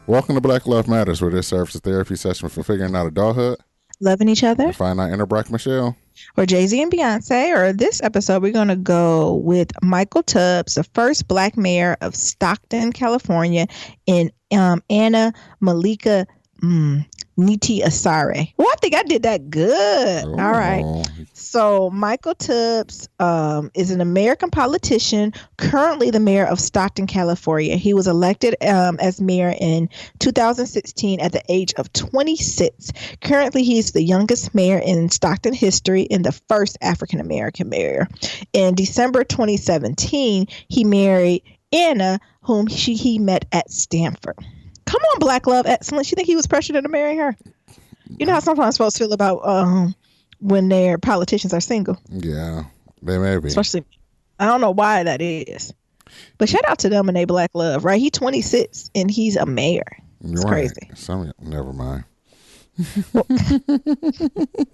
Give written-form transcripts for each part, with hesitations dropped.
Welcome to Black Love Matters, where this serves as a therapy session for figuring out adulthood, loving each other, and find out inner Black Michelle. or Jay-Z and Beyonce. Or this episode, we're going to go with Michael Tubbs, the first Black mayor of Stockton, California, and Anna Malika Niti Asare. Well, I think I did that good. Oh. All right. So Michael Tubbs is an American politician, currently the mayor of Stockton, California. He was elected as mayor in 2016 at the age of 26. Currently, he's the youngest mayor in Stockton history and the first African-American mayor. In December 2017, he married Anna, whom he met at Stanford. Come on, Black Love Excellence. You think he was pressured into marrying her? You know how sometimes folks feel about when their politicians are single. Yeah, they may be. Especially, I don't know why that is. But shout out to them and they Black Love, right? He's 26 and he's a mayor. It's right. Crazy. Never mind.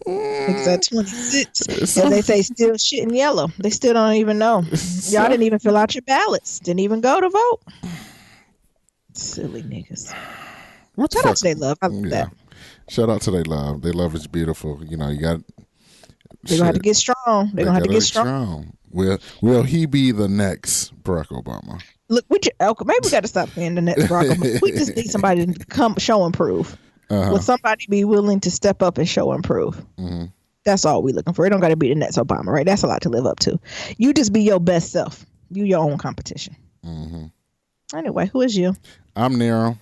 It's at 26. And they say still shit in yellow. They still don't even know. Y'all didn't even fill out your ballots. Didn't even go to vote. Silly niggas. Shout out to They Love. I love that. Shout out to They Love. They Love is beautiful. You know, you got. They're gonna have to get strong. They're gonna have to get strong. Will he be the next Barack Obama? Look, maybe we got to stop being the next Barack Obama. We just need somebody to come show and prove. Will somebody be willing to step up and show and prove? Mm-hmm. That's all we're looking for. It don't got to be the next Obama, right? That's a lot to live up to. You just be your best self. You your own competition. Mm-hmm. Anyway, who is you? I'm Nero.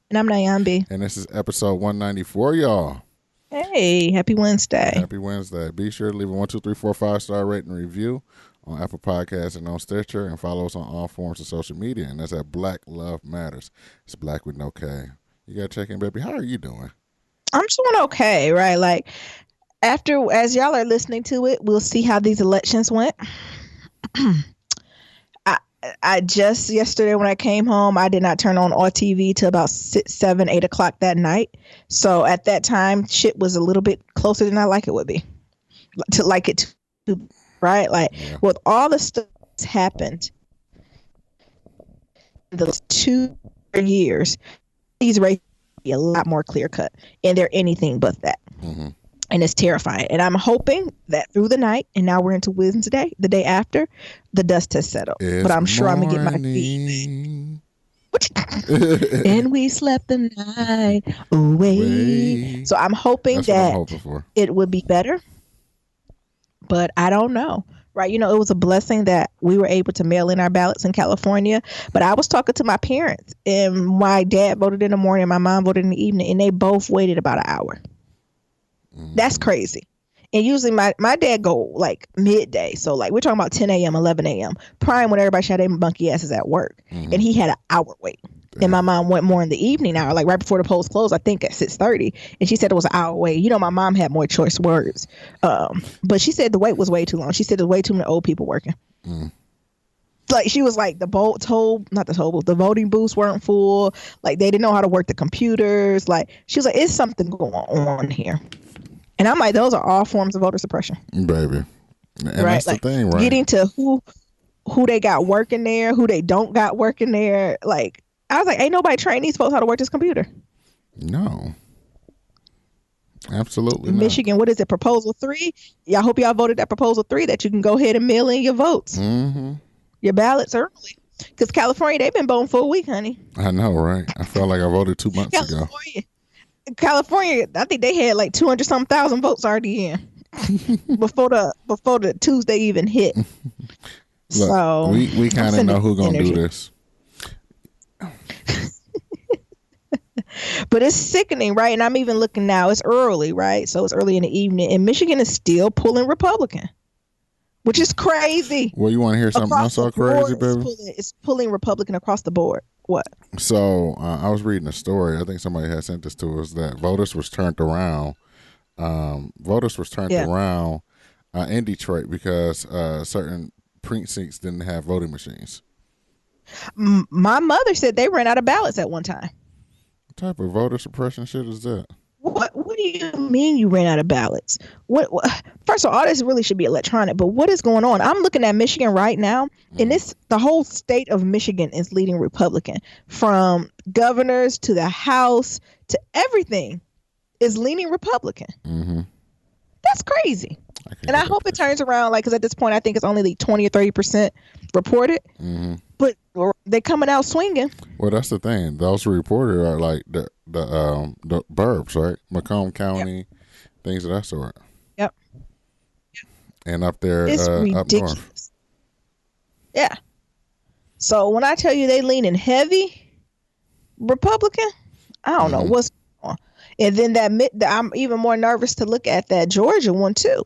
And I'm Nyambi. And this is episode 194, y'all. Hey, happy Wednesday. Happy Wednesday. Be sure to leave a 1, 2, 3, 4, 5-star rating and review on Apple Podcasts and on Stitcher, and follow us on all forms of social media. And that's at Black Love Matters. It's Black with no K. You got to check in, baby. How are you doing? I'm doing okay, right? Like, as y'all are listening to it, we'll see how these elections went. I just yesterday when I came home, I did not turn on all TV till about 6, 7, 8 o'clock that night. So at that time, shit was a little bit closer than I like it would be. To like it to, right? Like with all the stuff that's happened in those 2 years, these races be a lot more clear cut, and they're anything but that. Mm-hmm. And it's terrifying. And I'm hoping that through the night, and now we're into Wednesday, the day after, the dust has settled. But I'm sure I'm going to get my feet. And we slept the night away. So I'm hoping it would be better. But I don't know. Right. You know, it was a blessing that we were able to mail in our ballots in California. But I was talking to my parents, and my dad voted in the morning, and my mom voted in the evening, and they both waited about an hour. That's crazy. And usually my dad go like midday. So like we're talking about 10 a.m., 11 a.m. prime when everybody shot their monkey asses at work. Mm-hmm. And he had an hour wait. Damn. And my mom went more in the evening hour, like right before the polls closed, I think at 6:30. And she said it was an hour wait. You know, my mom had more choice words. But she said the wait was way too long. She said there's way too many old people working. Like she was like the voting booths weren't full. Like they didn't know how to work the computers. Like she was like, it's something going on here. And I'm like, those are all forms of voter suppression. Baby. And right? That's like, the thing, right? Getting to who they got working there, who they don't got working there. Like, I was like, ain't nobody trained these folks how to work this computer. No. Absolutely Michigan, what is it, Proposal 3? I hope y'all voted that Proposal 3 that you can go ahead and mail in your votes. Mm-hmm. Your ballots early. Because California, they've been voting for a week, honey. I know, right? I felt like I voted 2 months ago. California, I think they had like 200-some thousand votes already in before the Tuesday even hit. Look, so we kind of know who's gonna do this. But it's sickening, right? And I'm even looking now. It's early, right? So it's early in the evening, and Michigan is still pulling Republican, which is crazy. Well, you want to hear something else so crazy, baby? It's pulling Republican across the board. What? So I was reading a story. I think somebody had sent this to us that voters was turned around. Around in Detroit because certain precincts didn't have voting machines. My mother said they ran out of ballots at one time. What type of voter suppression shit is that? What do do you mean you ran out of ballots? What? First of all this really should be electronic, but what is going on? I'm looking at Michigan right now, and the whole state of Michigan is leading Republican, from governors to the House to everything is leaning Republican. Mm-hmm. That's crazy. And I hope it turns around, like, because at this point I think it's only like 20 or 30% reported. Mm-hmm. But they're coming out swinging. Well, that's the thing. Those reported are like the burbs, right? Macomb County, things of that sort. Yep. And up there, it's ridiculous. Up north. Yeah. So when I tell you they leaning heavy Republican, I don't know what's going on. And then I'm even more nervous to look at that Georgia one too.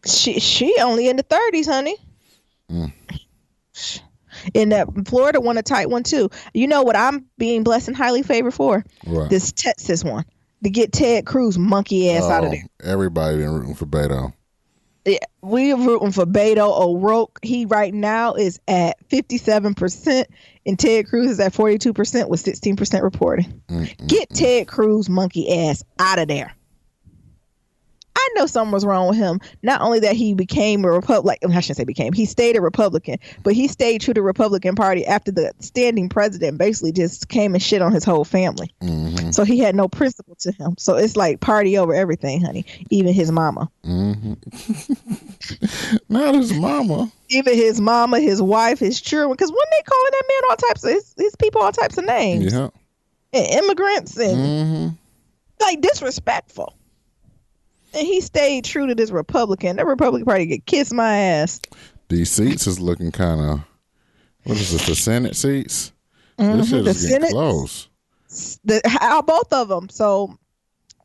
She only in the 30s, honey. Mm. And that Florida one, a tight one too. You know what I'm being blessed and highly favored for? What? This Texas one, to get Ted Cruz monkey ass out of there. Everybody been rooting for Beto. Yeah, we're rooting for Beto O'Rourke. He right now is at 57%, and Ted Cruz is at 42% with 16% reporting. Get Ted Cruz monkey ass out of there. I know something was wrong with him. Not only that he became a Republican, I shouldn't say became, he stayed a Republican, but he stayed true to the Republican Party after the standing president basically just came and shit on his whole family. Mm-hmm. So he had no principle to him. So it's like party over everything, honey. Even his mama. Mm-hmm. Not his mama. Even his mama, his wife, his children. Because when they calling that man all types of, his people all types of names. Yeah. And immigrants and like disrespectful. And he stayed true to this Republican. That Republican Party could kiss my ass. These seats is looking kind of, what is this, the Senate seats? This shit is getting close. Both of them. So,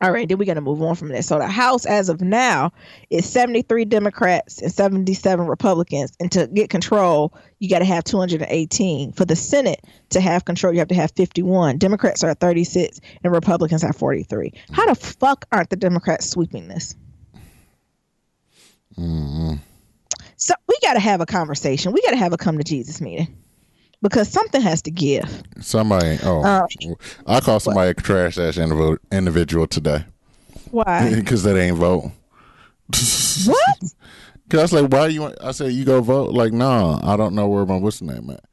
all right, then we got to move on from this. So the House, as of now, is 73 Democrats and 77 Republicans. And to get control, you got to have 218. For the Senate to have control, you have to have 51. Democrats are at 36 and Republicans have 43. How the fuck aren't the Democrats sweeping this? Mm-hmm. So we got to have a conversation. We got to have a come to Jesus meeting. Because something has to give. Somebody, I call somebody a trash ass individual today. Why? Because they ain't vote. What? Because I was like, why you? I said, you go vote. Like, nah, I don't know where my what's name at.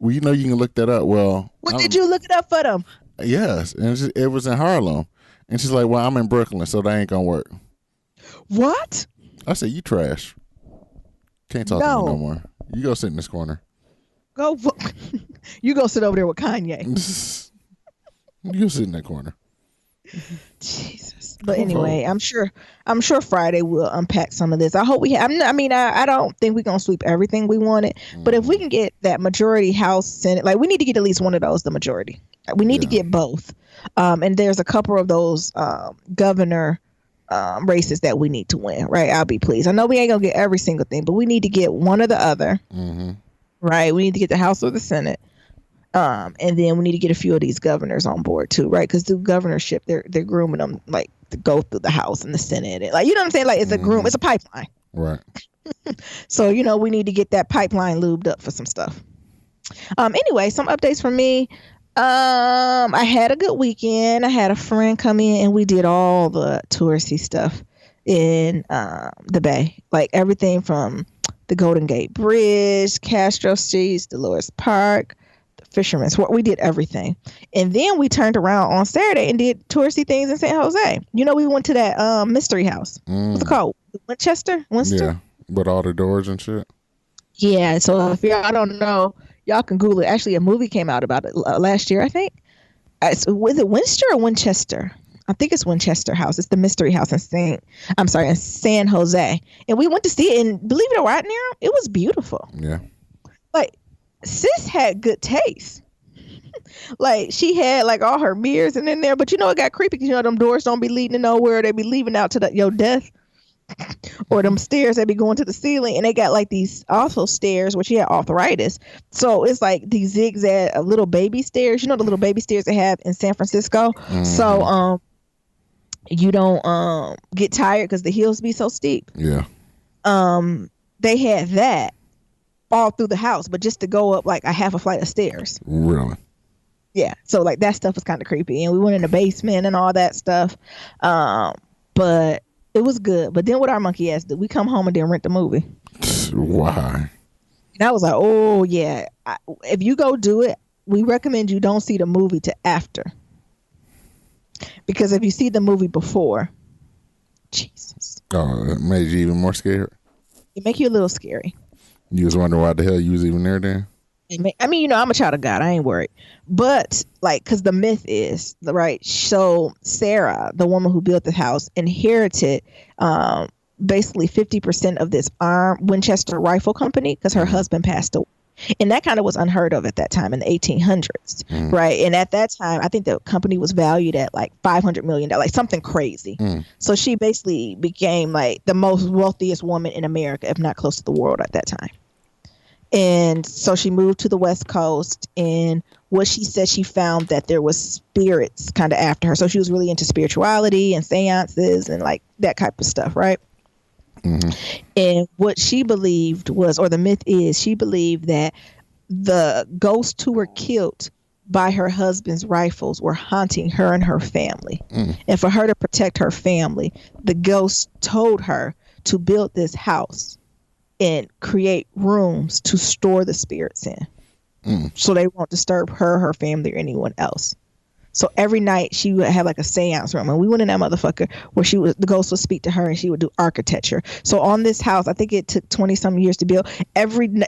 Well, you know, you can look that up. Well, what did you look it up for them? Yes, and it was in Harlem. And she's like, well, I'm in Brooklyn, so that ain't gonna work. What? I said, you trash. Can't talk to me no more. You go sit in this corner. You go sit over there with Kanye. You sit in that corner. Jesus. But anyway, I'm sure Friday will unpack some of this. I hope we I don't think we're gonna sweep everything we wanted, but if we can get that majority House, Senate, like we need to get at least one of those the majority. We need to get both. And there's a couple of those governor races that we need to win, right? I'll be pleased. I know we ain't gonna get every single thing, but we need to get one or the other. Mm-hmm. Right, we need to get the House or the Senate, and then we need to get a few of these governors on board too, right? Because the governorship, they're grooming them like to go through the House and the Senate, and like you know what I'm saying, like it's a it's a pipeline, right? So we need to get that pipeline lubed up for some stuff. Anyway, some updates from me. I had a good weekend. I had a friend come in and we did all the touristy stuff in the Bay, like everything from the Golden Gate Bridge, Castro Streets, Dolores Park, the Fisherman's Wharf. We did everything. And then we turned around on Saturday and did touristy things in San Jose. You know, we went to that mystery house. What's it called? Winchester? Yeah, with all the doors and shit. Yeah, so if y'all don't know, y'all can Google it. Actually, a movie came out about it last year, I think. Was it Winchester or Winchester? I think it's Winchester House. It's the mystery house in San Jose. And we went to see it, and believe it or not, it was beautiful. Yeah. Like, sis had good taste. Like, she had, like, all her mirrors in there. But, you know, it got creepy because, you know, them doors don't be leading to nowhere. They be leaving out to your death. Or them stairs that be going to the ceiling. And they got, like, these also stairs where she had arthritis. So it's like these zigzag little baby stairs. You know the little baby stairs they have in San Francisco? Mm-hmm. So, you don't get tired because the hills be so steep. Yeah. They had that all through the house, but just to go up like a half a flight of stairs. Really? Yeah, so like that stuff was kind of creepy, and we went in the basement and all that stuff. But it was good. But then what our monkey ass did, we come home and then rent the movie. Why? And I was like, oh yeah, if you go do it, we recommend you don't see the movie to after, because if you see the movie before, Jesus, It made you even more scared. it make you a little scary. You was wondering why the hell you was even there then? I mean, I'm a child of God. I ain't worried. But like, because the myth is, right? So Sarah, the woman who built the house, inherited basically 50% of this Winchester Rifle Company because her husband passed away. And that kind of was unheard of at that time in the 1800s, right? And at that time, I think the company was valued at like $500 million, like something crazy. So she basically became like the most wealthiest woman in America, if not close to the world at that time. And so she moved to the West Coast, and what she said, she found that there was spirits kind of after her. So she was really into spirituality and seances and like that type of stuff, right? And what she believed was, or the myth is, she believed that the ghosts who were killed by her husband's rifles were haunting her and her family. And for her to protect her family, the ghosts told her to build this house and create rooms to store the spirits in, so they won't disturb her, her family, or anyone else. So every night she would have like a seance room, and we went in that motherfucker where the ghost would speak to her, and she would do architecture. So on this house, I think it took 20-some years to build.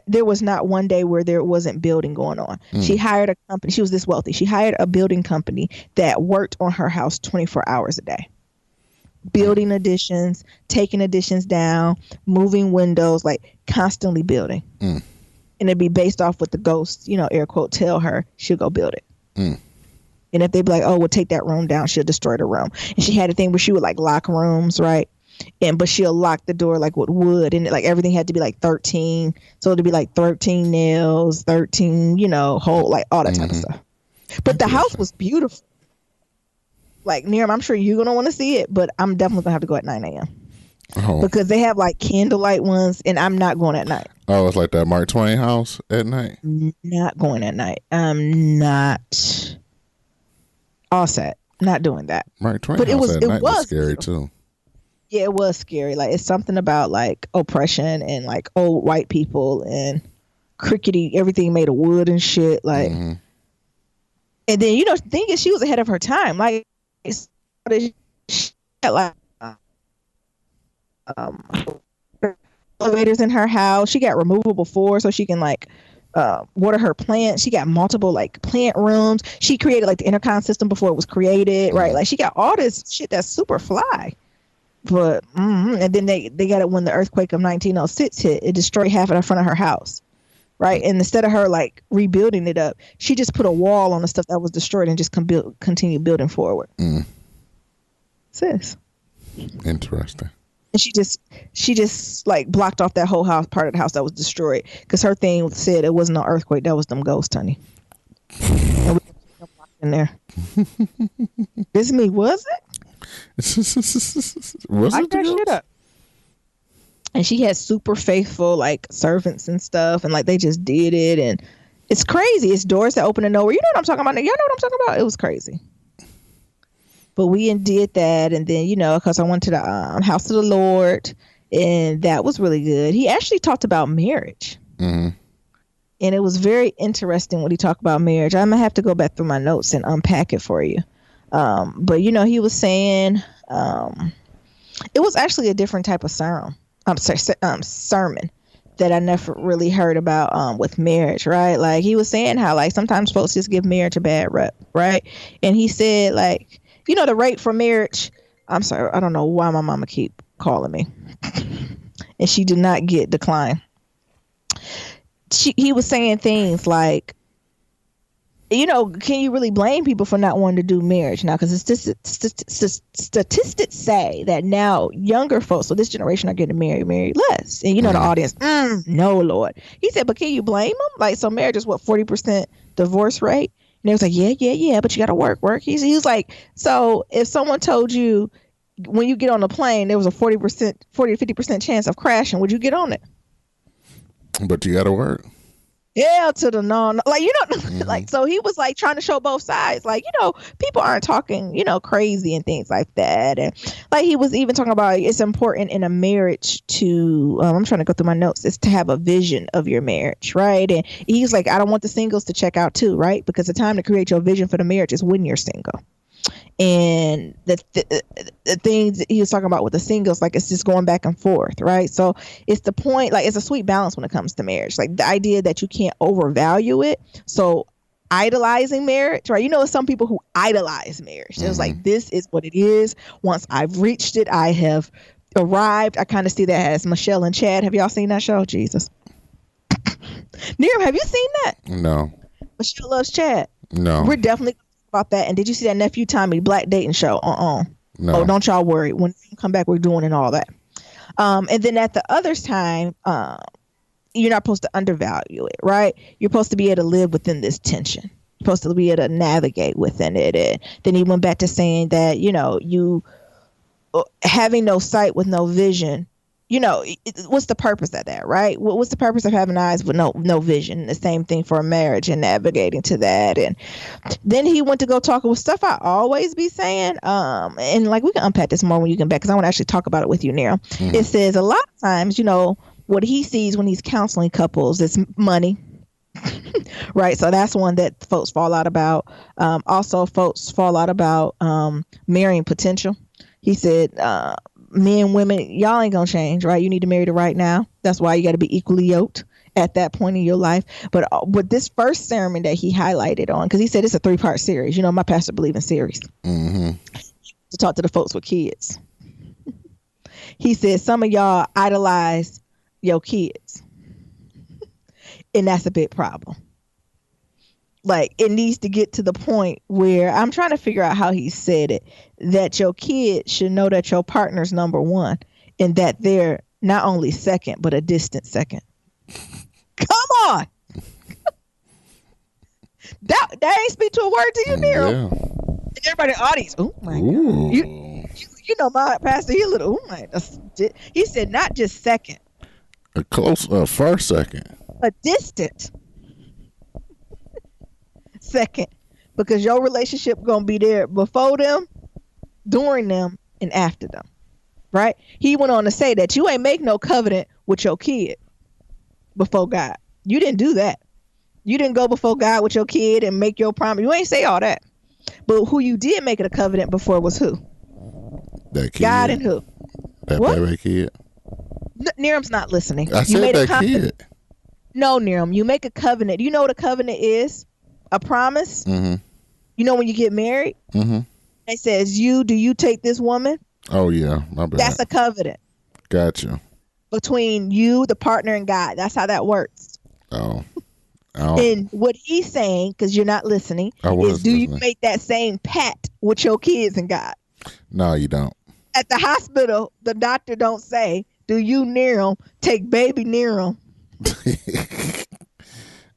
There was not one day where there wasn't building going on. She hired a company. She was this wealthy. She hired a building company that worked on her house 24 hours a day, building additions, taking additions down, moving windows, like constantly building. And it'd be based off what the ghosts, air quote, tell her, she'll go build it. And if they'd be like, oh, we'll take that room down, she'll destroy the room. And she had a thing where she would like lock rooms, right? But she'll lock the door like with wood, and like everything had to be like 13. So it'd be like 13 nails, 13, hole, like all that type of stuff. But the house was beautiful. Like, Niram, I'm sure you're going to want to see it, but I'm definitely going to have to go at 9 a.m. Oh. Because they have like candlelight ones, and I'm not going at night. Oh, it's like that Mark Twain house at night? Not going at night. I'm not all set. Not doing that. Mark Twain house at night was scary too. Yeah, it was scary. Like, it's something about like oppression and like old white people and crickety, everything made of wood and shit. Like, and then, the thing is, she was ahead of her time. Like, like elevators in her house. She got removable floors so she can like water her plants. She got multiple like plant rooms. She created like the intercom system before it was created, right? Like, she got all this shit that's super fly. But and then they got it when the earthquake of 1906 hit. It destroyed half of the front of her house, right? And instead of her like rebuilding it up, she just put a wall on the stuff that was destroyed and just continue building forward. Sis. Interesting. And she just like blocked off that whole house, part of the house that was destroyed, because her thing said it wasn't no earthquake, that was them ghosts, honey. In there. This me, was it? Was Lock it that shit up. And she had super faithful like servants and stuff, and like they just did it, and it's crazy. It's doors that open to nowhere. You know what I'm talking about? Y'all know what I'm talking about? It was crazy. But we did that, and then, because I went to the house of the Lord, and that was really good. He actually talked about marriage. And it was very interesting when he talked about marriage. I'm going to have to go back through my notes and unpack it for you. But, he was saying it was actually a different type of sermon that I never really heard about with marriage, right? Like, he was saying how, like, sometimes folks just give marriage a bad rep, right? And he said, like, the rate for marriage. I'm sorry, I don't know why my mama keep calling me. And she did not get decline. He was saying things like, can you really blame people for not wanting to do marriage now? Because statistics say that now younger folks, so this generation, are getting married less. And the audience, no, Lord. He said, but can you blame them? Like, so marriage is what, 40% divorce rate? And they was like, yeah, but you got to work. He was like, so if someone told you when you get on the plane, there was a 40 to 50% chance of crashing, would you get on it? But you got to work. hell to the no. Like, you know, like, so he was like trying to show both sides. Like, you know, people aren't talking, you know, crazy and things like that. And like, he was even talking about it's important in a marriage to, I'm trying to go through my notes, is to have a vision of your marriage, right? And he's like, I don't want the singles to check out too, right? Because the time to create your vision for the marriage is when you're single. And the things he was talking about with the singles, like, it's just going back and forth, right? So it's the point, like, it's a sweet balance when it comes to marriage, like the idea that you can't overvalue it. So idolizing marriage, right? You know, some people who idolize marriage. It was like, this is what it is. Once I've reached it, I have arrived. I kind of see that as Michelle and Chad. Have y'all seen that show? Jesus. Near, have you seen that? No. Michelle loves Chad. No. We're definitely about that. And did you see that Nephew Tommy black dating show? No. Oh, don't y'all worry. When we come back, we're doing and all that. And then at the other time, you're not supposed to undervalue it, right? You're supposed to be able to live within this tension. You're supposed to be able to navigate within it. And then he went back to saying that, you know, you having no sight with no vision, you know, what's the purpose of that, right? What's the purpose of having eyes with no vision? The same thing for a marriage and navigating to that. And then he went to go talk with stuff I always be saying. And like, we can unpack this more when you get back, because I want to actually talk about it with you, Nero. It says a lot of times, you know, what he sees when he's counseling couples is money. Right. So that's one that folks fall out about. Also, folks fall out about marrying potential. He said, men, women, y'all ain't gonna change, right? You need to marry the right now. That's why you got to be equally yoked at that point in your life. But with this first sermon that he highlighted on, because he said it's a 3-part series. You know, my pastor believe in series. To talk to the folks with kids. He said some of y'all idolize your kids, and that's a big problem. Like, it needs to get to the point where, I'm trying to figure out how he said it, that your kid should know that your partner's number one and that they're not only second, but a distant second. Come on. that ain't speak to a word to you, Nero. Yeah. And everybody in the audience, oh my God. You know, my pastor, he a little, oh my, he said not just second. A close, first second. A distant second, because your relationship gonna be there before them, during them, and after them, right? He went on to say that you ain't make no covenant with your kid before God. You didn't do that. You didn't go before God with your kid and make your promise. You ain't say all that. But who you did make it a covenant before was who? That kid. God. And who? That what? baby kid. Niram's not listening. I said that kid. No, Niram, you make a covenant. You know what a covenant is? A promise. You know when you get married, it says, do you take this woman? Oh yeah, my bad. That's a covenant. Gotcha. Between you, the partner, and God. That's how that works. Oh. And what he's saying, because you're not listening, is you make that same pact with your kids and God? No, you don't. At the hospital, the doctor don't say, do you, Nero, take baby Nero?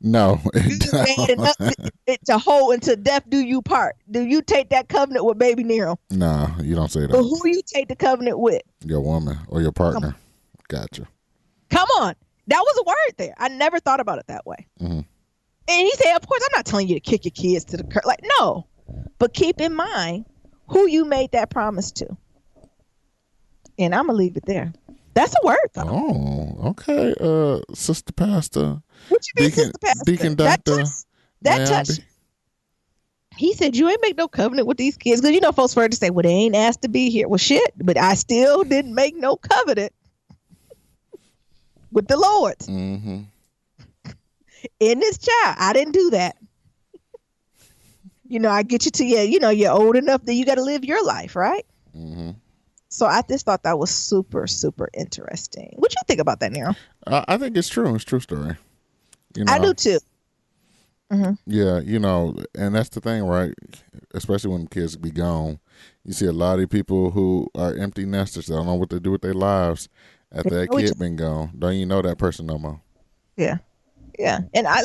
No, to hold until death do you part. Do you take that covenant with baby Nero? No, you don't say that. But who you take the covenant with? Your woman or your partner. Gotcha. Come on. That was a word there. I never thought about it that way. And he said, of course, I'm not telling you to kick your kids to the curb. Like, no. But keep in mind who you made that promise to. And I'm going to leave it there. That's a word, though. Oh, okay. Sister Pastor. What you mean, Sister Pastor? Deacon Doctor. That touched. He said, you ain't make no covenant with these kids. Because, you know, folks heard to say, well, they ain't asked to be here. Well, shit. But I still didn't make no covenant with the Lord. In this child. I didn't do that. You know, I get you to you're old enough that you got to live your life, right? So I just thought that was super, super interesting. What you think about that, Nero? I think it's true. It's a true story. You know, I do too. Yeah, you know, and that's the thing, right? Especially when kids be gone. You see a lot of people who are empty nesters. They don't know what to do with their lives after that kid been gone. Don't you know that person no more? Yeah. Yeah. And I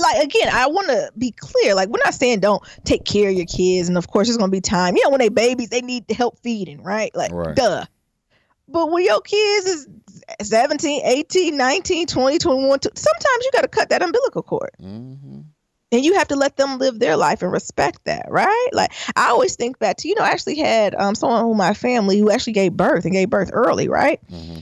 want to be clear. Like, we're not saying don't take care of your kids. And of course, there's going to be time. You know, when they babies, they need help feeding, right? Like, duh. But when your kids is 17, 18, 19, 20, 21, sometimes you got to cut that umbilical cord. Mm-hmm. And you have to let them live their life and respect that, right? Like, I always think back to, I actually had someone in my family who actually gave birth early, right? Mm-hmm.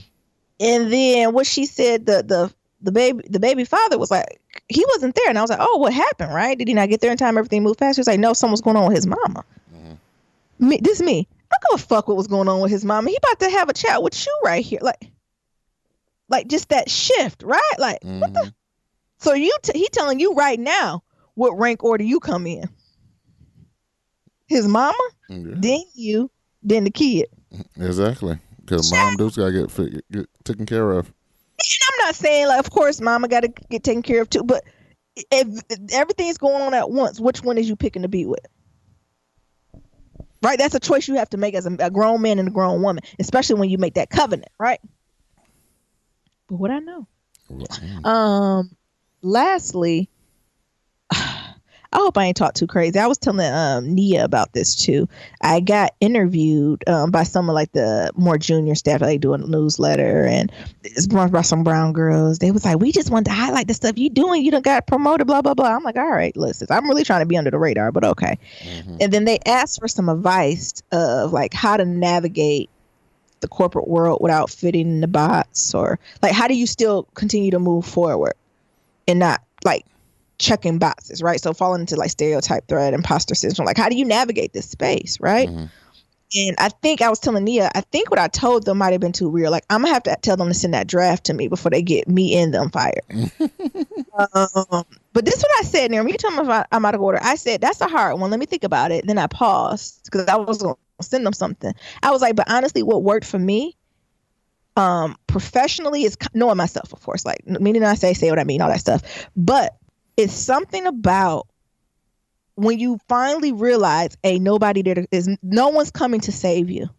And then what she said, the baby father was like, he wasn't there. And I was like, oh, what happened, right? Did he not get there in time? Everything moved fast. He was like, no, something was going on with his mama. Mm-hmm. This is me. I don't give a fuck what was going on with his mama. He about to have a chat with you right here. Like just that shift, right? Like, mm-hmm. What the? So he telling you right now what rank order you come in. His mama, then you, then the kid. Exactly. Because mom dudes got to get taken care of. And I'm not saying, like, of course, mama got to get taken care of too, but if everything's going on at once, which one is you picking to be with? Right? That's a choice you have to make as a grown man and a grown woman, especially when you make that covenant, right? But what I know. Lastly, I hope I ain't talk too crazy. I was telling Nia about this too. I got interviewed by some of like the more junior staff. They do a newsletter, and it's run by some brown girls. They was like, we just wanted to highlight the stuff you doing. You done got promoted, blah, blah, blah. I'm like, all right, listen, I'm really trying to be under the radar, but okay. Mm-hmm. And then they asked for some advice of like how to navigate the corporate world without fitting in the box, or like how do you still continue to move forward and not like checking boxes, right? So falling into like stereotype, threat, imposter syndrome. Like, how do you navigate this space, right? Mm-hmm. And I think I was telling Nia, I think what I told them might have been too real. Like, I'm gonna have to tell them to send that draft to me before they get me and them fired. But this is what I said, Nia. When you told me I'm out of order, I said, that's a hard one. Let me think about it. Then I paused because I was gonna send them something. I was like, but honestly, what worked for me professionally is knowing myself, of course. Like, meaning I say what I mean, all that stuff. But it's something about when you finally realize, no one's coming to save you.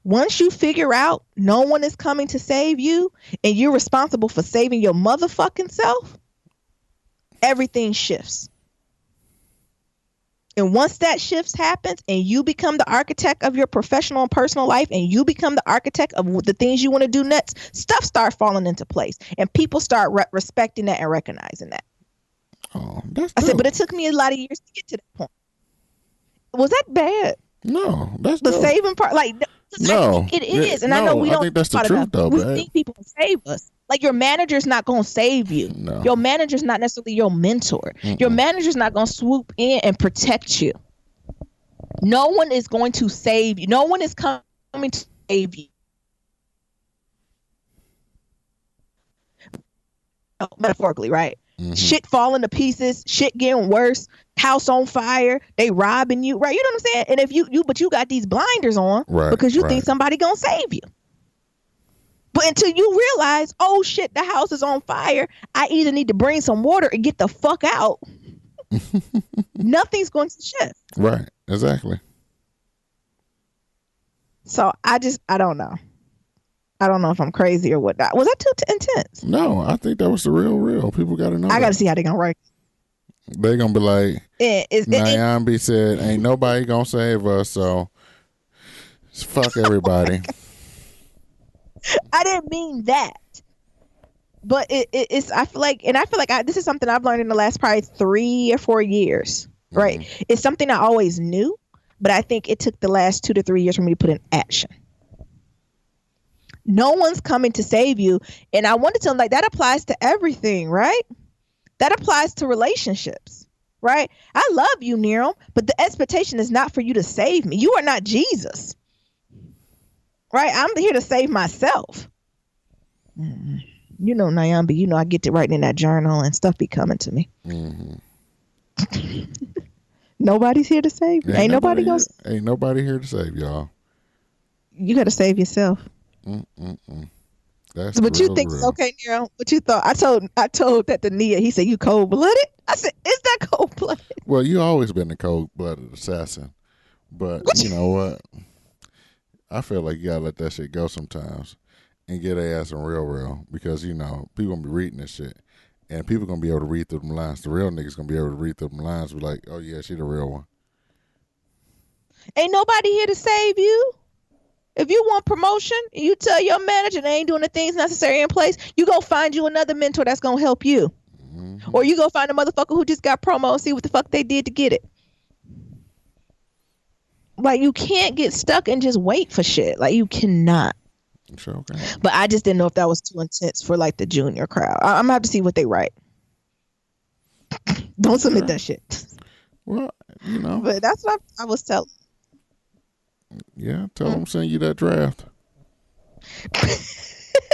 Once you figure out no one is coming to save you and you're responsible for saving your motherfucking self, everything shifts. And once that shift happens and you become the architect of your professional and personal life, and you become the architect of the things you want to do next, stuff starts falling into place and people start respecting that and recognizing that. Oh, that's I said, but it took me a lot of years to get to that point. Was that bad? No, that's the saving part. Like, no, it is. And I know we don't think that's the truth, though. We think people can save us. Like, your manager's not going to save you. No. Your manager's not necessarily your mentor. Mm-mm. Your manager's not going to swoop in and protect you. No one is going to save you. No one is coming to save you. Oh, metaphorically, right? Mm-hmm. Shit falling to pieces, shit getting worse, house on fire, they robbing you, right? You know what I'm saying? And if you got these blinders on, right, because you think somebody gonna save you. But until you realize, oh shit, the house is on fire, I either need to bring some water and get the fuck out. Nothing's going to shift. Right, exactly. So I don't know. I don't know if I'm crazy or whatnot. Was that too intense? No, I think that was the real. People got to know. I got to see how they're going to rank. They're going to be like, Nyambi said, ain't nobody going to save us, so fuck everybody. I didn't mean that. But it's, I feel like this is something I've learned in the last probably 3 or 4 years, right? Mm-hmm. It's something I always knew, but I think it took the last 2 to 3 years for me to put in action. No one's coming to save you. And I want to tell them, like, that applies to everything, right? That applies to relationships, right? I love you, Nero, but the expectation is not for you to save me. You are not Jesus, right? I'm here to save myself. You know, Nyambi, I get to writing in that journal and stuff be coming to me. Mm-hmm. Nobody's here to save you. Ain't nobody here to save y'all. You got to save yourself. That's but you think, okay, Nero, what you thought? I told that to Nia. He said, you cold-blooded? I said, is that cold-blooded? Well, you always been a cold-blooded assassin. But you know what? I feel like you got to let that shit go sometimes and get their ass in real. Because, people going to be reading this shit. And people going to be able to read through them lines. The real niggas going to be able to read through them lines and be like, oh, yeah, she the real one. Ain't nobody here to save you. If you want promotion, you tell your manager they ain't doing the things necessary in place, you go find you another mentor that's going to help you. Mm-hmm. Or you go find a motherfucker who just got promo and see what the fuck they did to get it. Like, you can't get stuck and just wait for shit. Like, you cannot. Sure, okay. But I just didn't know if that was too intense for like the junior crowd. I'm gonna have to see what they write. Don't submit that shit. Well, you know. But that's what I was telling. Yeah, tell them send you that draft.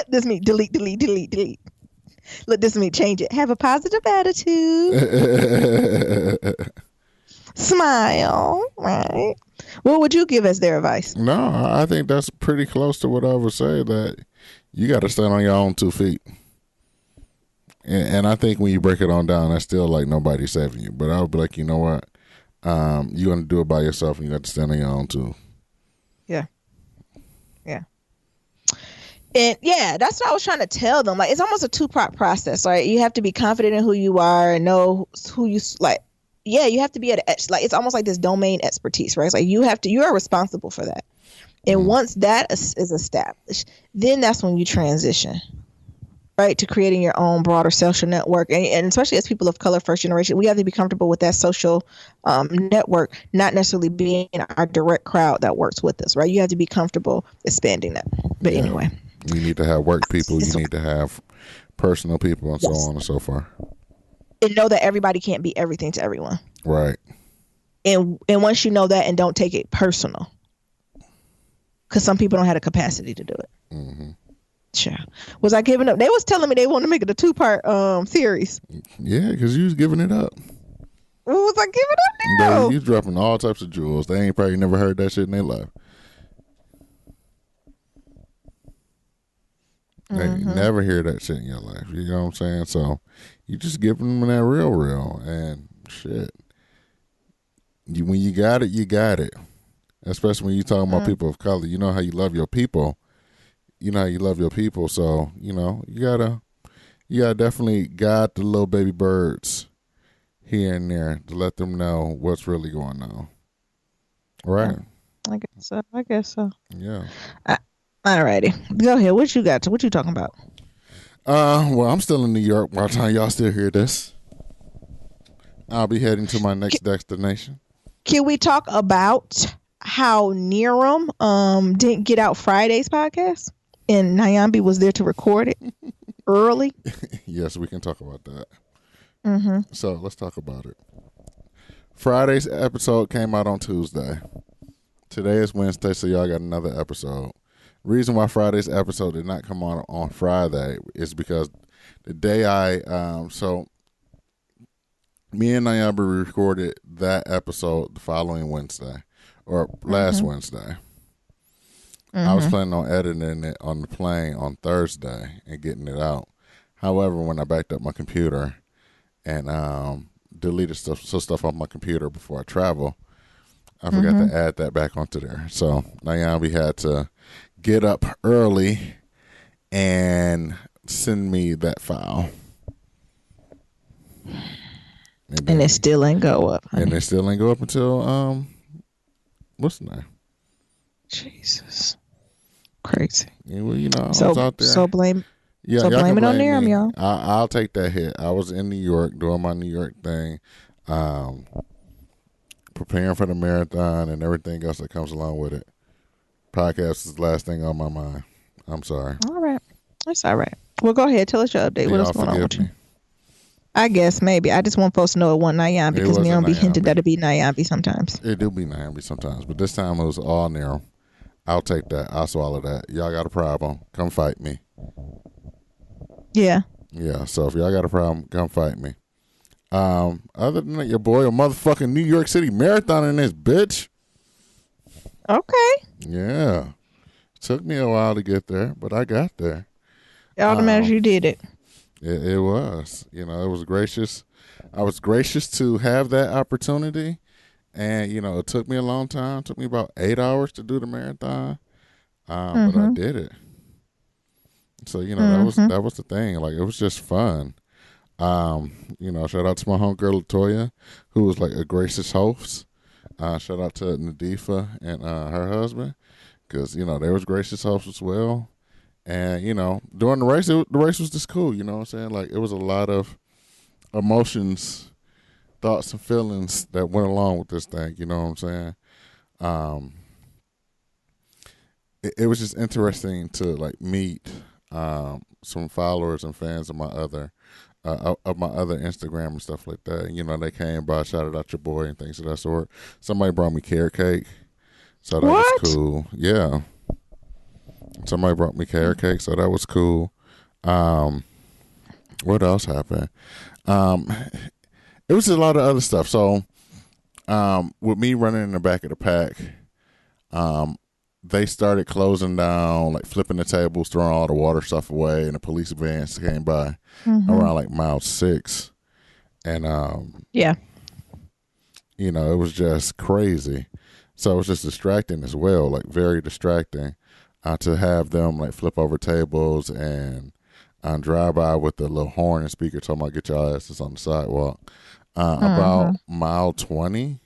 This mean delete. Look, this mean change it. Have a positive attitude. Smile, right? What would you give as their advice? No, I think that's pretty close to what I would say, that you got to stand on your own 2 feet. And I think when you break it on down, that's still like nobody's saving you. But I would be like, you know what? You're going to do it by yourself, and you got to stand on your own too. Yeah. And yeah, that's what I was trying to tell them. Like, it's almost a 2-part process. Right? You have to be confident in who you are and know who you like. Yeah, you have to be at like, it's almost like this domain expertise, right? It's like you are responsible for that. And once that is established, then that's when you transition, right, to creating your own broader social network. And especially as people of color, first generation, we have to be comfortable with that social network, not necessarily being our direct crowd that works with us, right? You have to be comfortable expanding that. But anyway. You need to have work people. You need to have personal people and so on and so forth. And know that everybody can't be everything to everyone. Right. And once you know that, and don't take it personal, because some people don't have the capacity to do it. Mm-hmm. Sure. Was I giving up? They was telling me they wanted to make it a 2-part series. Yeah, because you was giving it up. What was I giving up now? You dropping all types of jewels. They ain't probably never heard that shit in their life. They never hear that shit in your life. You know what I'm saying? So you just giving them that real. And shit. When you got it, you got it. Especially when you talking about people of color. You know how you love your people. So, you gotta definitely guide the little baby birds here and there to let them know what's really going on. Right? I guess so. Yeah. Alrighty. Go ahead. What you got? What you talking about? Well, I'm still in New York by the time y'all still hear this. I'll be heading to my next destination. Can we talk about how Neeram didn't get out Friday's podcast and Nyambi was there to record it early? Yes, we can talk about that. Mm-hmm. So let's talk about it. Friday's episode came out on Tuesday. Today is Wednesday, so y'all got another episode. Reason why Friday's episode did not come on Friday is because the day so me and Nyambi recorded that episode the following Wednesday, or last Wednesday. I was planning on editing it on the plane on Thursday and getting it out. However, when I backed up my computer and deleted stuff off my computer before I travel, I forgot to add that back onto there. So Nyambi had to get up early and send me that file. And it still ain't go up. Honey. And it still ain't go up until what's the name? Jesus. Crazy. Yeah, well, I was out there. So blame it on Neeram, y'all. I'll take that hit. I was in New York doing my New York thing, preparing for the marathon and everything else that comes along with it. Podcast is the last thing on my mind. I'm sorry. All right. That's all right. Well, go ahead. Tell us your update. What is going on with you? I guess maybe. I just want folks to know it wasn't Nyambi, because Neeram be hinted that it be Nyambi sometimes. It do be Nyambi sometimes, but this time it was all Neeram. I'll take that. I'll swallow that. Y'all got a problem, come fight me. Yeah. Yeah, so if y'all got a problem, come fight me. Other than that, your boy, a motherfucking New York City marathon in this bitch. Okay. Yeah. Took me a while to get there, but I got there. You did it. It was. It was gracious. I was gracious to have that opportunity. And, it took me a long time. It took me about 8 hours to do the marathon. But I did it. So, that was the thing. Like, it was just fun. Shout out to my homegirl Latoya, who was like a gracious host. Shout out to Nadifa and her husband. because they was gracious hosts as well. And during the race, the race was just cool. You know what I'm saying? Like, it was a lot of emotions, thoughts, and feelings that went along with this thing. You know what I'm saying? Um, it was just interesting to like meet some followers and fans of my other Instagram and stuff like that. They came by, shouted out your boy and things of that sort. Somebody brought me carrot cake, so that was cool. Yeah, somebody brought me carrot cake, so that was cool. What else happened? It was a lot of other stuff. So, with me running in the back of the pack, they started closing down, like flipping the tables, throwing all the water stuff away, and the police vans came by around like mile 6. And yeah, it was just crazy. So it was just distracting as well, like very distracting, to have them like flip over tables and drive by with the little horn and speaker talking about get your asses on the sidewalk. About mile 20.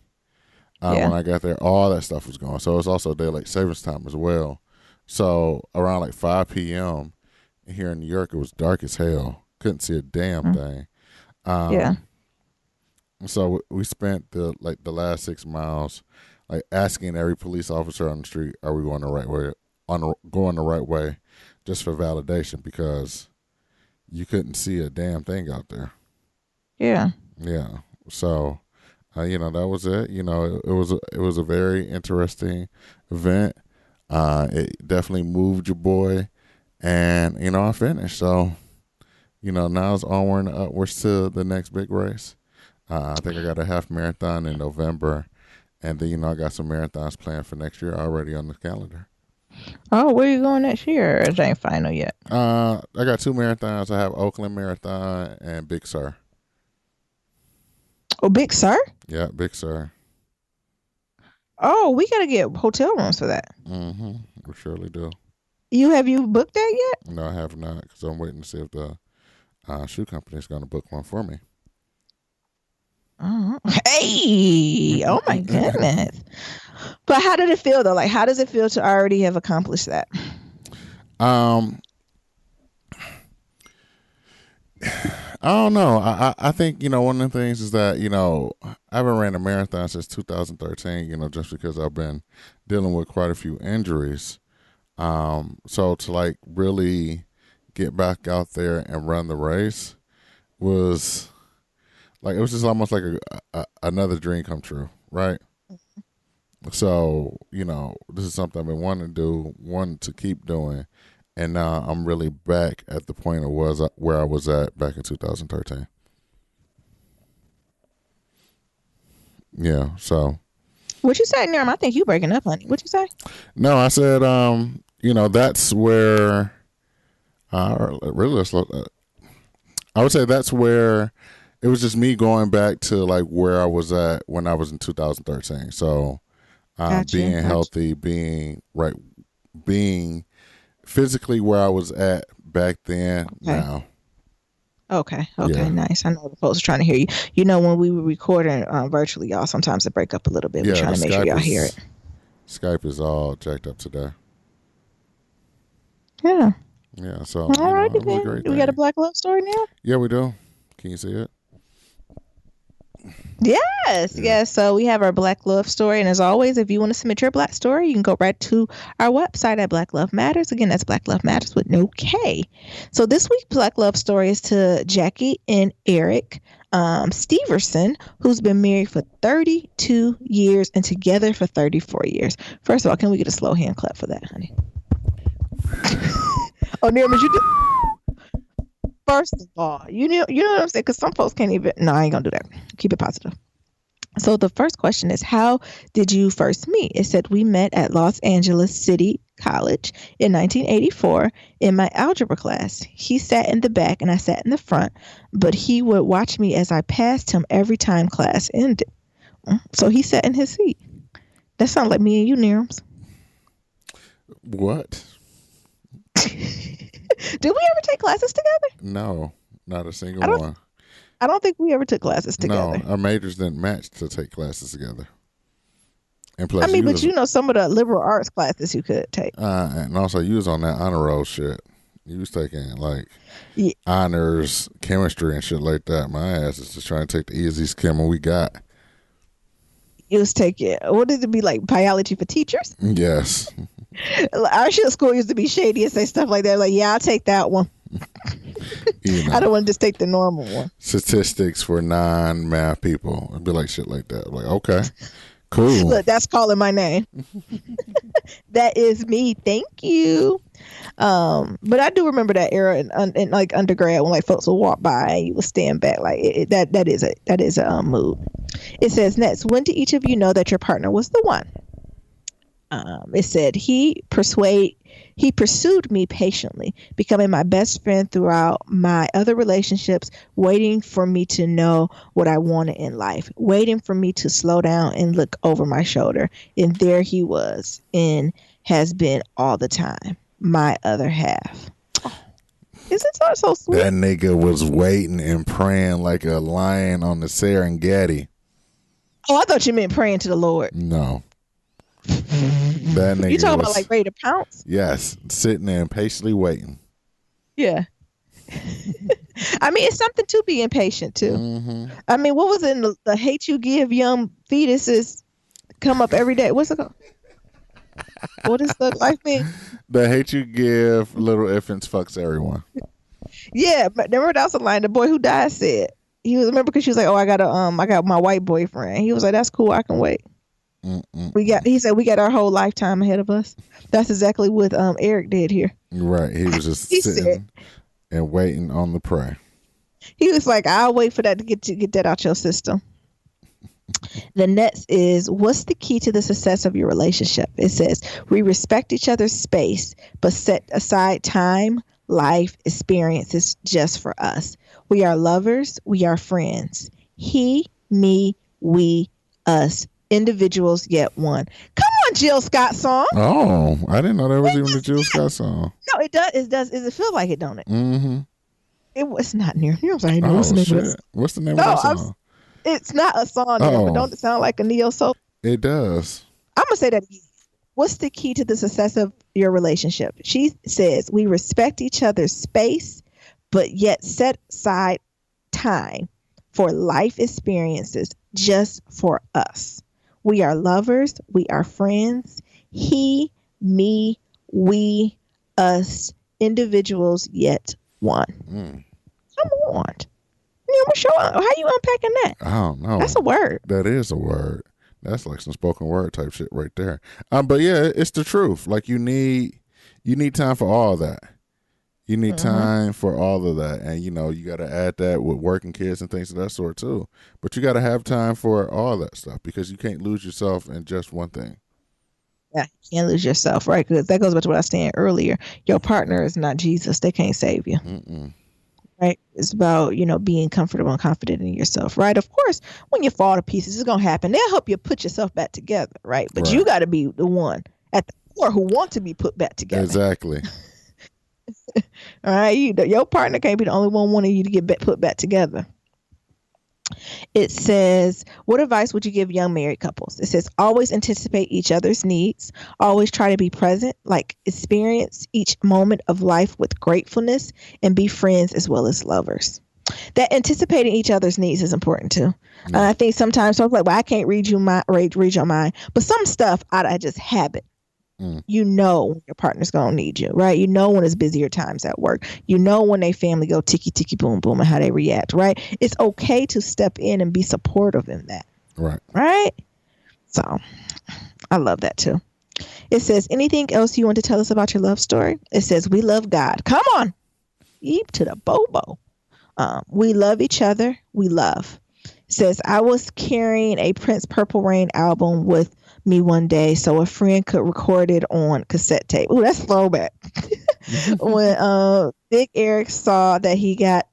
When I got there, all that stuff was going. So it was also daylight savings time as well. So around like 5 p.m. here in New York, it was dark as hell. Couldn't see a damn thing. So we spent the last 6 miles like asking every police officer on the street, "Are we going the right way? Going the right way?" Just for validation, because you couldn't see a damn thing out there. Yeah. Yeah. So. That was it. It was a very interesting event. It definitely moved your boy, and I finished. So, now it's onward and upwards to the next big race. I think I got a half marathon in November, and then I got some marathons planned for next year already on the calendar. Oh, where you going next year? It ain't final yet. I got 2 marathons. I have Oakland Marathon and Big Sur. Oh, Big Sur? Yeah, Big Sur. Oh, we gotta get hotel rooms for that. Mm-hmm. We surely do. Have you booked that yet? No, I have not, because I'm waiting to see if the shoe company is going to book one for me. Hey! Oh my goodness! But how did it feel though? Like, how does it feel to already have accomplished that? I don't know. I think, one of the things is that, I haven't ran a marathon since 2013, just because I've been dealing with quite a few injuries. So to like really get back out there and run the race was like, it was just almost like another dream come true, right? So, this is something I've been wanting to do, wanting to keep doing. And now I'm really back at the point where I was at back in 2013. Yeah, so. What you say, Norm? I think you breaking up, honey. What you say? No, I said, that's where, really, I would say that's where it was just me going back to like where I was at when I was in 2013. So, being healthy, being physically where I was at back then. Now. Okay. Yeah. Nice. I know the folks are trying to hear you. When we were recording virtually, y'all, sometimes it break up a little bit. We're trying to make sure y'all hear it. Skype is all jacked up today. Yeah. Yeah. So all right, then. Do we got a Black Love story now? Yeah, we do. Can you see it? Yes. So we have our Black Love story. And as always, if you want to submit your Black story, you can go right to our website at Black Love Matters. Again, that's Black Love Matters with no K. So this week's Black Love story is to Jackie and Eric Steverson, who's been married for 32 years and together for 34 years. First of all, can we get a slow hand clap for that, honey? Oh, Nirma, you do. First of all, you know what I'm saying? Because some folks can't even. No, I ain't gonna do that. Keep it positive. So the first question is, how did you first meet? It said we met at Los Angeles City College in 1984 in my algebra class. He sat in the back and I sat in the front, but he would watch me as I passed him every time class ended. So he sat in his seat. That sounds like me and you, Nirms. What? Did we ever take classes together? No, not a single one. I don't think we ever took classes together. No, our majors didn't match to take classes together. And I plus, mean, but you know some of the liberal arts classes you could take. and also you was on that honor roll shit. You was taking like Yeah. honors chemistry and shit like that. My ass is just trying to take the easiest chemo we got. You was taking, what did it be like, biology for teachers? Yes. Our shit school used to be shady and say stuff like that. Like, yeah, I'll take that one. You know, I don't want to just take the normal one. statistics for non-math people. It'd be like shit like that. Like, okay, cool. Look, that's calling my name. That is me. Thank you. But I do remember that era in like undergrad when like folks would walk by and you would stand back. Like that is a mood. It says next, when did each of you know that your partner was the one? It said he pursued me patiently, becoming my best friend throughout my other relationships, waiting for me to know what I wanted in life, waiting for me to slow down and look over my shoulder. And there he was, and has been all the time, my other half. Isn't that so sweet? That nigga was waiting and praying like a lion on the Serengeti. Oh, I thought you meant praying to the Lord. No. That nigga You talking was, about like ready to pounce? yes, sitting there and patiently waiting. Yeah. I mean, it's something to be impatient too. Mm-hmm. I mean, what was in the hate you give young fetuses come up every day? What's it called? What does the life mean? The hate you give little infants fucks everyone. Yeah, but remember that was a line the boy who died said. He was, remember, because she was like, "Oh, I got my white boyfriend." He was like, "That's cool, I can wait." He said we got our whole lifetime ahead of us. That's exactly what Eric did here. Right, he was just sitting and waiting on the prey. He was like, "I'll wait for that to get that out your system." The next is, what's the key to the success of your relationship? It says, we respect each other's space, but set aside time, life, experiences just for us. We are lovers. We are friends. He, me, we, us. Individuals, yet one. Come on, Jill Scott song. Oh, I didn't know that was even a Jill Scott song. No, it does. It does. It feels like it, don't it? Mm-hmm. It was not near. I'm sorry. Oh, what's the name shit. of this? What's the name of that song? It's not a song, but don't it sound like a neo soul? It does. I'm gonna say that again. What's the key to the success of your relationship? She says we respect each other's space, but yet set aside time for life experiences just for us. We are lovers. We are friends. He, me, we, us, individuals, yet one. Come on. How you unpacking that? I don't know. That's a word. That is a word. That's like some spoken word type shit right there. But yeah, it's the truth. Like you need time for all that. You need time for all of that, and you got to add that with working kids and things of that sort too. But you got to have time for all that stuff because you can't lose yourself in just one thing. Yeah, you can't lose yourself, right? Because that goes back to what I was saying earlier. Your partner is not Jesus; they can't save you. Right? It's about being comfortable and confident in yourself, right? Of course, when you fall to pieces, it's gonna happen. They'll help you put yourself back together, right? But you got to be the one at the core who want to be put back together. Exactly. All right, your partner can't be the only one wanting you to get put back together. It says, what advice would you give young married couples? It says, always anticipate each other's needs. Always try to be present, like experience each moment of life with gratefulness, and be friends as well as lovers. That anticipating each other's needs is important too. I think sometimes I'm like, well, I can't read your mind, but some stuff I just habit. When your partner's gonna need you, right? When it's busier times at work, when they family go ticky ticky boom boom and how they react, right? It's okay to step in and be supportive in that, right? So I love that too. It says, anything else you want to tell us about your love story? It says, we love God. Come on, eep to the bobo. We love each other. We love. It says, I was carrying a Prince Purple Rain album with me one day so a friend could record it on cassette tape. Ooh, that's throwback. When Big Eric saw that, he got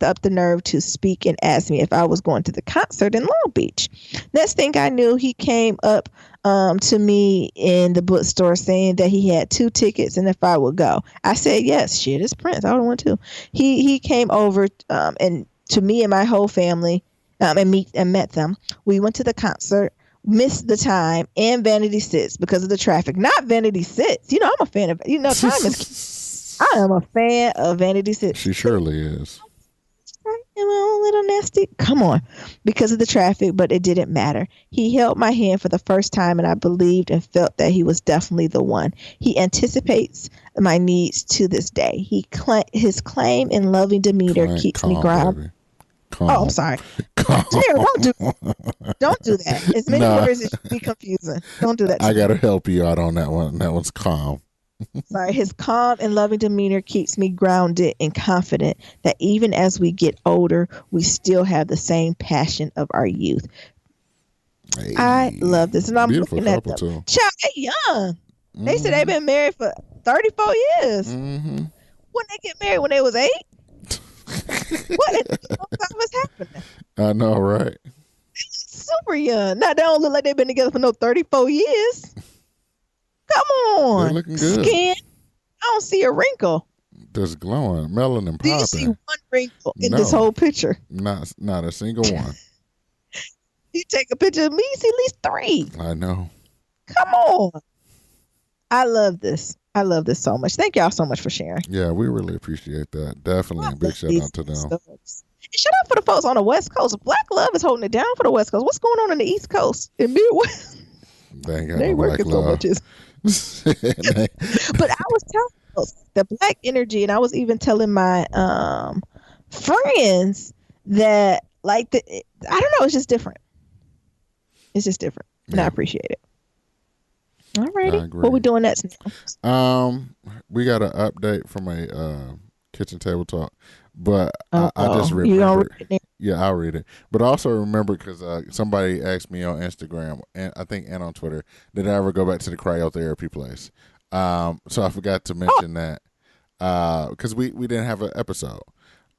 up the nerve to speak and ask me if I was going to the concert in Long Beach. Next thing I knew, he came up to me in the bookstore saying that he had 2 tickets and if I would go. I said yes. Shit, it's Prince. I don't want to. He came over and to me and my whole family and met them. We went to the concert. missed the time and Vanity Sits because of the traffic. Not Vanity Sits. You know, I'm a fan of, time is, I am a fan of Vanity Sits. She surely is. Am I a little nasty? Come on. Because of the traffic, but it didn't matter. He held my hand for the first time, and I believed and felt that he was definitely the one. He anticipates my needs to this day. His claim and loving demeanor keeps me grounded. Oh, I'm sorry. Jared, don't do that. As many words as should be confusing. Don't do that. I gotta help you out on that one. That one's calm. Sorry, his calm and loving demeanor keeps me grounded and confident that even as we get older, we still have the same passion of our youth. Hey, I love this, and I'm looking at them. Too. Child, they young. They said they've been married for 34 years. When they get married, when they was 8. What was happening? I know, right? Super young. Now they don't look like they've been together for no 34 years. Come on. They're looking good. Skin. I don't see a wrinkle. Just glowing, melanin popping. Do you see one wrinkle in this whole picture? Not a single one. You take a picture of me, you see at least 3. I know. Come on. I love this. I love this so much. Thank y'all so much for sharing. Yeah, we really appreciate that. Definitely. Big shout out to them. Shout out for the folks on the West Coast. Black Love is holding it down for the West Coast. What's going on in the East Coast? In Midwest? They ain't got no Black working so Love. much. But I was telling the Black energy, and I was even telling my friends that, like, I don't know, it's just different. It's just different, and I appreciate it. All righty, what we doing next? We got an update from a kitchen table talk, but I just remembered. Yeah, I'll read it. But I also remember because somebody asked me on Instagram and I think on Twitter, did I ever go back to the cryotherapy place? So I forgot to mention that because we didn't have an episode.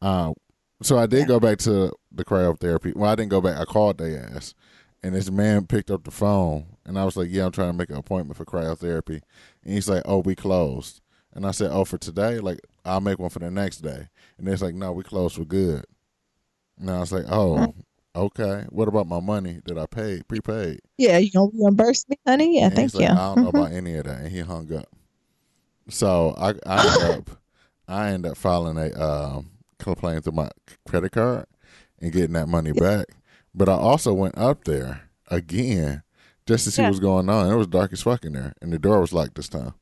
So I did go back to the cryotherapy. Well, I didn't go back. I called their ass, and this man picked up the phone, and I was like, "Yeah, I'm trying to make an appointment for cryotherapy," and he's like, "Oh, we closed." And I said, "Oh, for today? Like, I'll make one for the next day." And it's like, "No, we closed for good." And I was like, "Oh, okay. What about my money that I paid, prepaid?" Yeah, you gonna reimburse me, honey? Yeah, thank you. Like, I don't know about any of that, and he hung up. So I end up filing a complaint to my credit card and getting that money back. But I also went up there again just to see what's going on. It was dark as fuck in there, and the door was locked this time.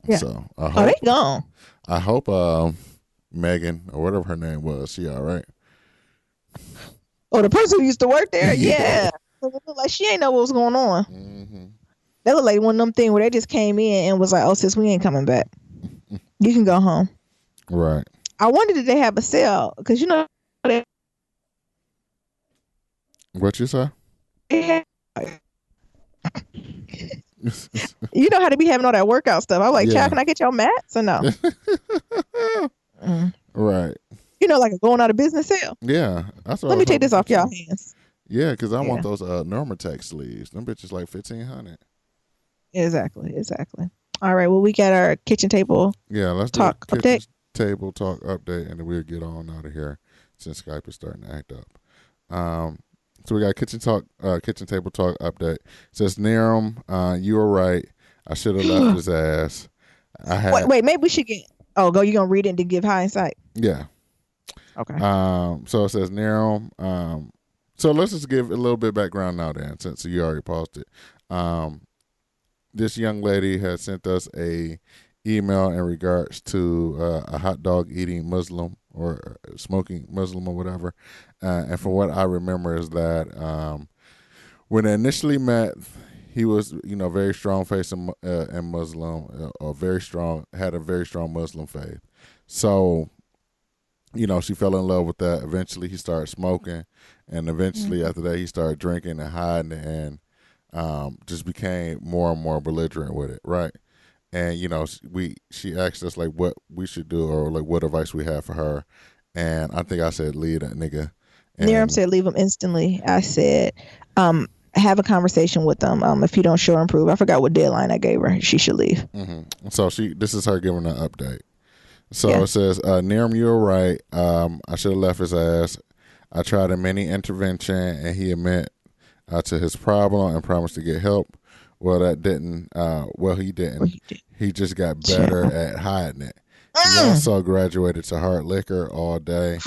Yeah. So I hope, they gone. I hope Megan or whatever her name was, she all right. Oh, the person who used to work there? Yeah. Like she ain't know what was going on. Mm-hmm. That looked like one of them things where they just came in and was like, "Oh, sis, we ain't coming back. You can go home." Right. I wondered did they have a sale because they. What you say? You know how to be having all that workout stuff. I'm like, child, can I get your mats or no? Right. You know, like a going out of business sale. Yeah. Let me take this off y'all hands. Yeah, because I want those Normatec sleeves. Them bitches like $1,500. Exactly. All right. Well, we got our kitchen table. Yeah, let's talk do a update. Table talk update, and then we'll get on out of here since Skype is starting to act up. So we got kitchen table talk update. It says Niram, you were right. I should have left his ass. Wait, maybe we should get. Oh, you gonna read it and give hindsight? Yeah. Okay. So it says Niram. So let's just give a little bit of background now, then, since you already paused it. This young lady has sent us a email in regards to a hot dog eating Muslim or smoking Muslim or whatever. And from what I remember is that when they initially met, he was, very strong faith in Muslim, had a very strong Muslim faith. So, she fell in love with that. Eventually he started smoking, and eventually after that he started drinking and hiding and just became more and more belligerent with it, right? And she asked us like what we should do or like what advice we have for her, and I think I said leave that nigga. Niram said leave him instantly. I said have a conversation with them. If you don't show or improve, I forgot what deadline I gave her. She should leave. Mm-hmm. So this is her giving an update. So it says, Niram, you're right. I should have left his ass. I tried a mini intervention, and he admit to his problem and promised to get help. Well, that didn't. Well, he didn't. Well, he did. He just got better at hiding it. He also graduated to hard liquor all day.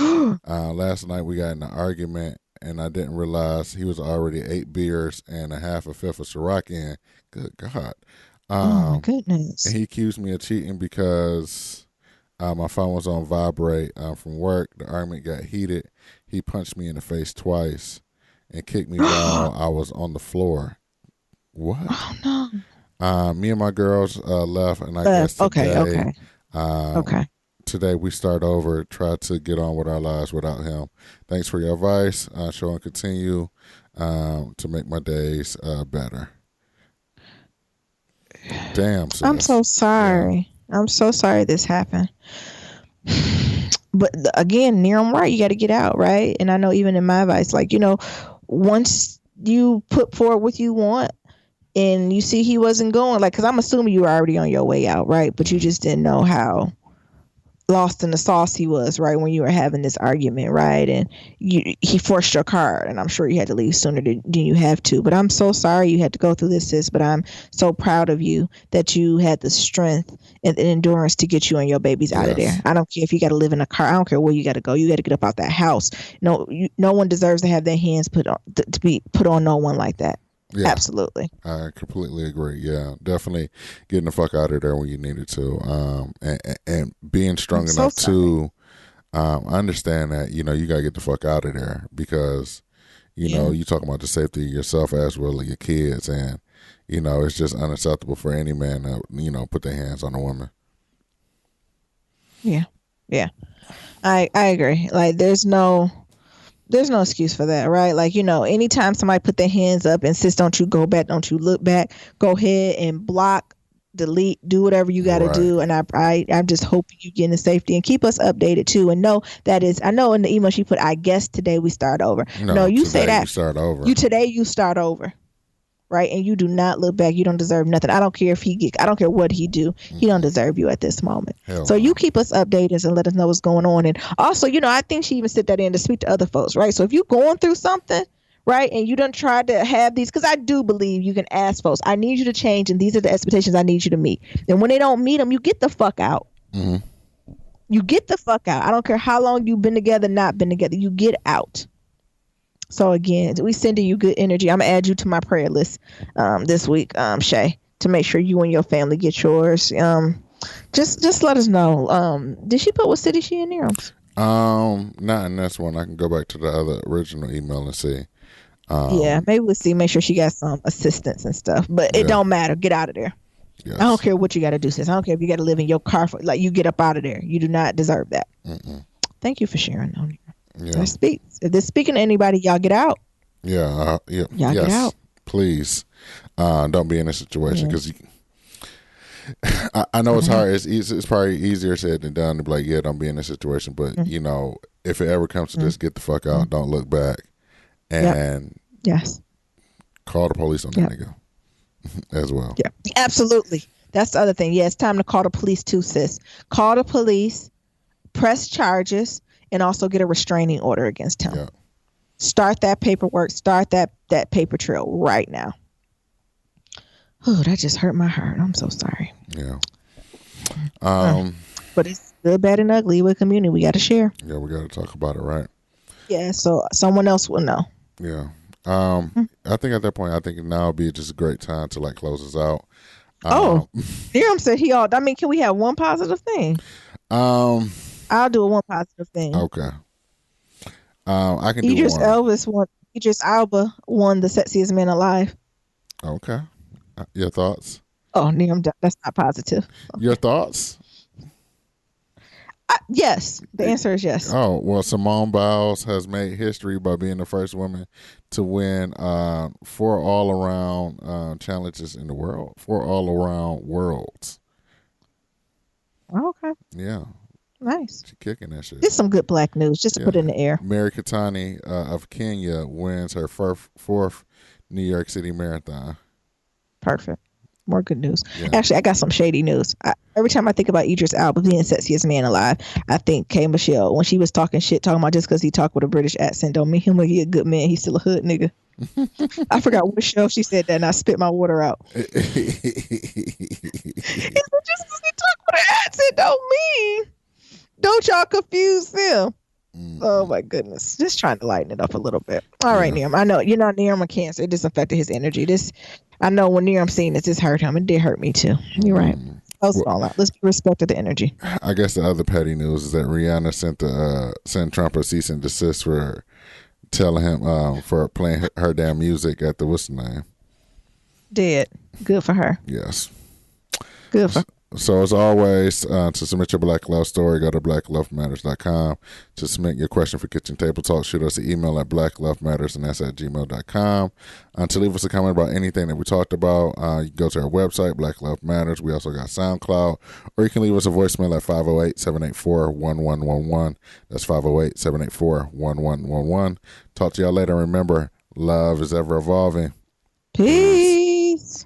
Last night we got in an argument, and I didn't realize he was already 8 beers and a half a fifth of Ciroc in. Good God. Oh my goodness. And he accused me of cheating because my phone was on vibrate from work. The argument got heated. He punched me in the face twice and kicked me while I was on the floor. What? Oh no. Me and my girls left, and I guess today, today we start over, try to get on with our lives without him. Thanks for your advice. Show and continue to make my days better. Damn, sis. I'm so sorry. Yeah. I'm so sorry this happened. But again, Nerum, right? You got to get out, right? And I know even in my advice, like, once you put forward what you want and you see he wasn't going, like, because I'm assuming you were already on your way out, right? But you just didn't know how lost in the sauce he was, right, when you were having this argument, right? And he forced your card, and I'm sure you had to leave sooner than you have to. But I'm so sorry you had to go through this, sis. But I'm so proud of you that you had the strength and the endurance to get you and your babies out of there. I don't care if you got to live in a car. I don't care where you got to go. You got to get up out that house. No one deserves to have their hands put on to be put on no one like that. Yeah, absolutely. I completely agree. Yeah, definitely getting the fuck out of there when you needed to, and being strong enough to understand that you gotta get the fuck out of there because you talking about the safety of yourself as well as your kids, and it's just unacceptable for any man to put their hands on a woman. Yeah, I agree. Like there's no excuse for that, right? Like, anytime somebody put their hands up and says, don't you go back, don't you look back, go ahead and block, delete, do whatever you got to do. And I'm just hoping you get in safety and keep us updated too. And know that is, I know in the email she put, I guess today we start over. No, you say that. You start over. You start over. Right. And you do not look back. You don't deserve nothing. I don't care if I don't care what he do. He don't deserve you at this moment. So you keep us updated and let us know what's going on. And also, I think she even said that in to speak to other folks. Right. So if you're going through something, right, and you done tried to have these, because I do believe you can ask folks, I need you to change. And these are the expectations I need you to meet. And when they don't meet them, you get the fuck out. Mm-hmm. You get the fuck out. I don't care how long you've been together, not been together. You get out. So again, we sending you good energy. I'm gonna add you to my prayer list this week, Shay, to make sure you and your family get yours. Just let us know. Did she put what city she in there? Not in this one. I can go back to the other original email and see. Maybe we'll see. Make sure she got some assistance and stuff. But it don't matter. Get out of there. Yes. I don't care what you got to do, sis. I don't care if you got to live in your car. You get up out of there. You do not deserve that. Mm-mm. Thank you for sharing on here. Yeah. If they're speaking to anybody, y'all get out. Yeah. Y'all get out. Please. Don't be in a situation because I know it's hard. It's probably easier said than done to be like, yeah, don't be in a situation. But, if it ever comes to this, get the fuck out. Don't look back. And call the police on that nigga as well. Yeah, absolutely. That's the other thing. Yeah, it's time to call the police too, sis. Call the police, press charges, and also get a restraining order against him. Yeah. Start that paperwork. Start that paper trail right now. Oh, that just hurt my heart. I'm so sorry. Yeah. But it's good, bad, and ugly with community. We got to share. Yeah, we got to talk about it, right? Yeah, so someone else will know. Yeah. I think at that point, now would be just a great time to close us out. Miriam said can we have one positive thing? I'll do one positive thing. Okay. I can do one. Idris Elba won the sexiest man alive. Okay. Your thoughts? Oh, Neil, that's not positive. Your thoughts? Yes. The answer is yes. Oh, well, Simone Biles has made history by being the first woman to win 4 all-around challenges in the world. 4 all-around worlds. Okay. Yeah. Nice. She's kicking that shit. Just some good black news, just to put in the air. Mary Keitany of Kenya wins her fourth New York City Marathon. Perfect. More good news. Yeah. Actually, I got some shady news. Every time I think about Idris Elba being sexiest man alive, I think K. Michelle, when she was talking about just because he talked with a British accent don't mean he a good man. He's still a hood nigga. I forgot what show she said that, and I spit my water out. It's just because he talk with an accent don't mean. Don't y'all confuse them. Oh my goodness. Just trying to lighten it up a little bit. All right, Niram. I know Niram a Cancer. It just affected his energy. I know when Niram seen this hurt him. It did hurt me too. You're right. Let's fall out. Let's respect the energy. I guess the other petty news is that Rihanna sent Trump a cease and desist for telling him for playing her damn music at the what's the name? Did. Good for her. Yes. Good for her. So as always, to submit your Black Love story, go to blacklovematters.com. To submit your question for Kitchen Table Talk, shoot us an email at blacklovematters, and that's at gmail.com. To leave us a comment about anything that we talked about, you can go to our website, Black Love Matters. We also got SoundCloud, or you can leave us a voicemail at 508-784-1111. That's 508-784-1111. Talk to y'all later. Remember, love is ever evolving. Peace.